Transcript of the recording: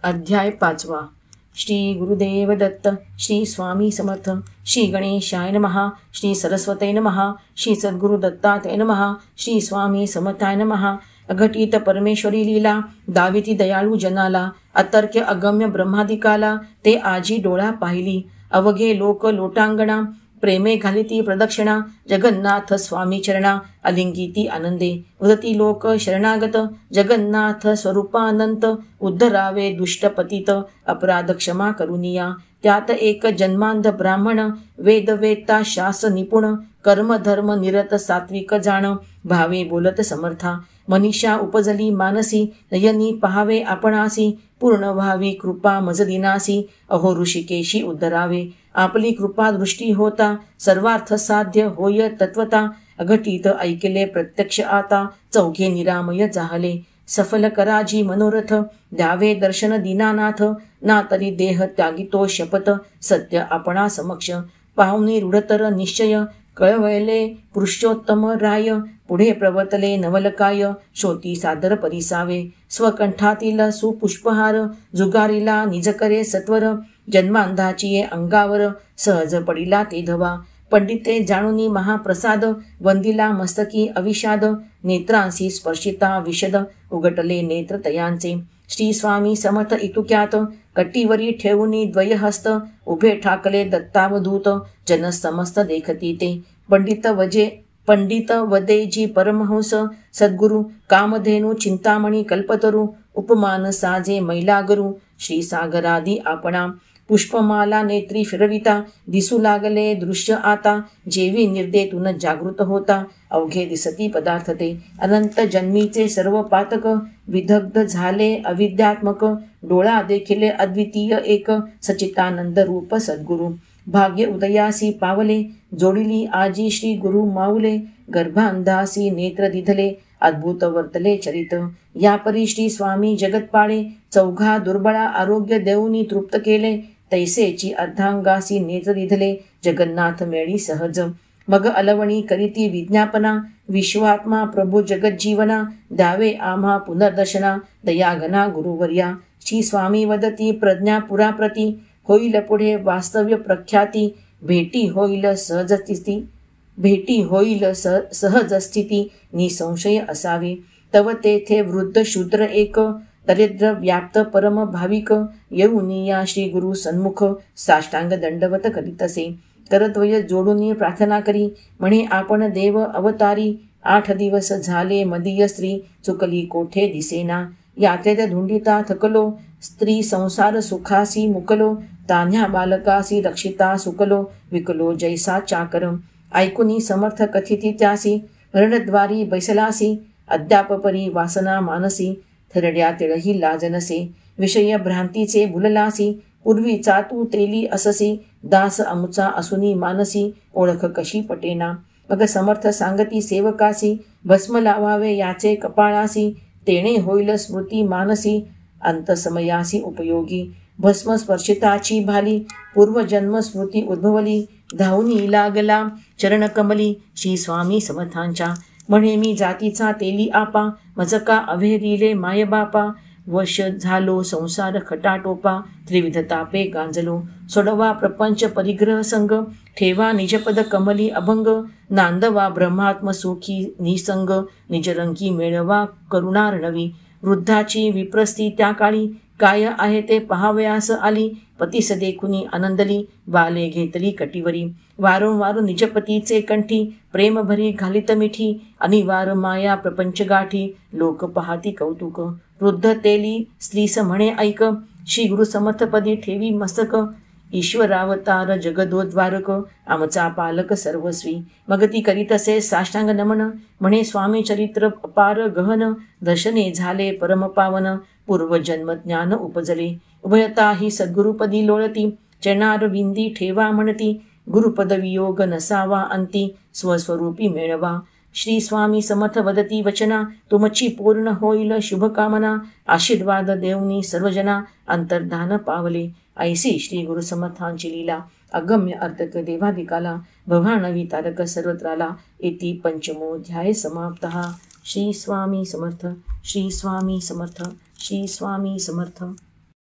अध्याय 5. श्री गुरुदेव दत्त. श्री स्वामी समर्थ. श्री गणेशाय नमः. श्री सरस्वती नमः. श्री सद्गुरु दत्तात्रेय नमः. श्री स्वामी समर्थाय नमः. अघटित परमेश्वरी लीला दाविती दयाळू जनाला, अतर्क्य अगम्य ब्रह्मादिकाला ते आजी डोळा पाहिली. अवघे लोक लोटांगणा प्रेमे घालिती प्रदक्षिणा. जगन्नाथ स्वामी चरणा अलिंगिती आनंदे. उदती लोक शरणागत जगन्नाथ स्वरूपानंत. उद्धरावे दुष्टपतित अपराध क्षमा करुनिया. त्यात एक जन्मांध ब्राह्मण वेदवेत्ता शास निपुण. कर्मधर्म निरत सात्विक जाण भावे बोलत समर्था. मनीषा उपजली मानसी नयनी पहावे आपणासी. पूर्ण व्हावी कृपा मज दिनासी अहो ऋषिकेशी उद्धरावे. आपली कृपा दृष्टी होता सर्वार्थ साध्य होय तत्वता. अघटित ऐकले प्रत्यक्ष आता चौघे निरामय जाहले. सफल कराजी मनोरथ द्यावे दर्शन दीनानाथ. ना तरी देह त्यागितो शपथ सत्य आपणा समक्ष. पाहुणी रूढतर निश्चय कळवळले पुरुषोत्तम राय. पुढे प्रवर्तले नवलकाय शोती सादर परिसावे. स्वकंठातील सुपुष्पहार जुगारीला निज करे सत्वर. जन्मांधाची अंगावर सहज पडिला ते धवा. पंडिते जाणुनी महाप्रसाद वंदिला मस्तकी अविषाद. नेत्रांसी स्पर्शिता विशद उघटले नेत्र तयांचे. श्री स्वामी समर्थ इतुक्यात कटीवरी ठेवूनी द्वयहस्त. उभे ठाकले दत्तावधूत जन समस्त देखती ते. पंडित वदेजी परमहंस सद्गुरु कामधेनु चिंतामणी कल्पतरू. उपमान साजे मैलागरू श्री सागरादी आपणा. पुष्पमाला नेत्री फिरविता दिसू लागले दृश्य आता. जेवी निर्देतून जागृत होता अवघे दिसती पदार्थ ते. अनंत जन्मीचे सर्व पातक विदग्ध झाले अविद्यात्मक. डोळा देखिले अद्वितीय एक सचितानंद रूप सद्गुरु. भाग्य उदयासी पावले जोडिली आजी श्री गुरु माऊले. गर्भांधासी नेत्र दिधले अद्भुत वर्तले चरित. या परी श्री स्वामी जगतपाळे चौघा दुर्बळा आरोग्य देऊनी तृप्त केले. तैसेची अर्धांगासी नेत्र दिधले जगन्नाथ मेळी सहज. मग अलवणी करीती विज्ञापना. विश्वात्मा प्रभू जगज्जीवना द्यावे आम्हा पुनर्दर्शना. दयाघना गुरुवर्या श्री स्वामी वदती प्रज्ञा पुराप्रती. होईल पुढे वास्तव्य प्रख्याती. भेटी होईल सहजस्थिती निसंशय असावी. तव तेथे वृद्ध शूद्र एक दरिद्र व्याप्त परम भाविक. येऊनिया श्री गुरु सन्मुख साष्टांग दंडवत करीतसे. करद्वय जोडून प्रार्थना करी म्हणे आपण देव अवतारी. 8 दिवस झाले मदीय स्त्री चुकली कोठे दिसेना. यात्रेत धुंडिता थकलो स्त्री संसार सुखासी मुकलो. तान्ह्या बालकासी रक्षिता सुकलो विकलो जैसा चाकर. ऐकुनी समर्थ कथिती त्यासी रणद्वारी बैसलासी. अद्याप परी वासना मानसी थरड्या तिळही लाजनसे. विषय भ्रांतीचे भुललासी पूर्वीचा तू तेली अससी. दास अमुचा असुनी मानसी ओळख कशी पटेना. मग समर्थ सांगती सेवकासी भस्म लावावे याचे कपाळासी. तेणे होईल स्मृती मानसी अंतसमयासी उपयोगी. भस्म स्पर्शिताची भाली पूर्वजन्म स्मृती उद्भवली. धावनी लागला चरणकमली श्री स्वामी समर्थांच्या. म्हणे मी जातीचा तेली आपा मजका अभेरिले मायबापा. वश झालो संसार खटाटोपा त्रिविध तापे गांजलो. सोडवा प्रपंच परिग्रह संग ठेवा निजपद कमली अभंग. नांदवा ब्रह्मात्म सुखी निसंग निजरंगी मेळवा करुणार्णवी. वृद्धाची विप्रस्ती त्या काळी काय आहे ते पहावयास आली. पतीस देखुनी आनंदली बाले घेतली कटीवरी. वारंवार निजपतीचे कंठी प्रेम भरी घालित मिठी. अनिवार माया प्रपंच गाठी लोक पाहती कौतुक. वृद्ध तेली स्त्रीस म्हणे ऐक श्री गुरु समर्थपदी ठेवी मस्तक. ईश्वरावतार जगदोद्वारक आमचा पालक सर्वस्वी. मग ती करीत असे साष्टांग नमन. म्हणे स्वामी चरित्र अपार गहन. दर्शने झाले परमपावन पूर्वजन्म ज्ञान उपजले. उभयता ही सद्गुरुपदी लोळती चरणार विंदी ठेवा म्हणती. गुरुपद वियोग नसावा अंती स्वस्वरूपी मेळवा. श्री स्वामी समर्थ वदती वचना तुमची पूर्ण होईल शुभकामना. आशीर्वाद देवनी सर्वजना अंतर्धान पावले. ऐसी श्री गुरु समर्थांची लीला अगम्य अर्थक देवादिकाला. भवानवी तारक सर्वत्राला. इति पंचमोऽध्याय समाप्तः. श्री स्वामी समर्थ. श्री स्वामी समर्थ. श्री स्वामी समर्थ.